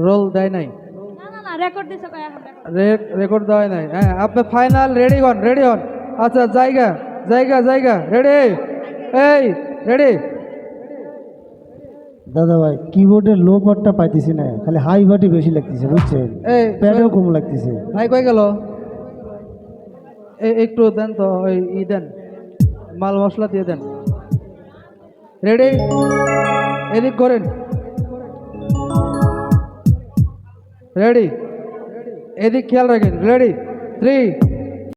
Role দেয় নাই, না না না রেকর্ড দিছে কয় এখন record। রেকর্ড দেওয়া নাই। হ্যাঁ, আপনি ফাইনাল রেডি হন, রেডি হন। আচ্ছা, জায়গা জায়গা জায়গা, রেডি, এই রেডি। দাদা ভাই কিবোর্ডের লো পার্টটা পাইতেছি না, খালি হাই বাটই বেশি লাগতেছে বুঝছেন, এই প্যাডও কম লাগতেছে। ভাই কই গেল? একটু দেন তো, ওই দেন, মাল মশলা দিয়ে দেন। রেডি, এদিক করেন, রেডি, এদিক খেয়াল রাখেন, রেডি, 3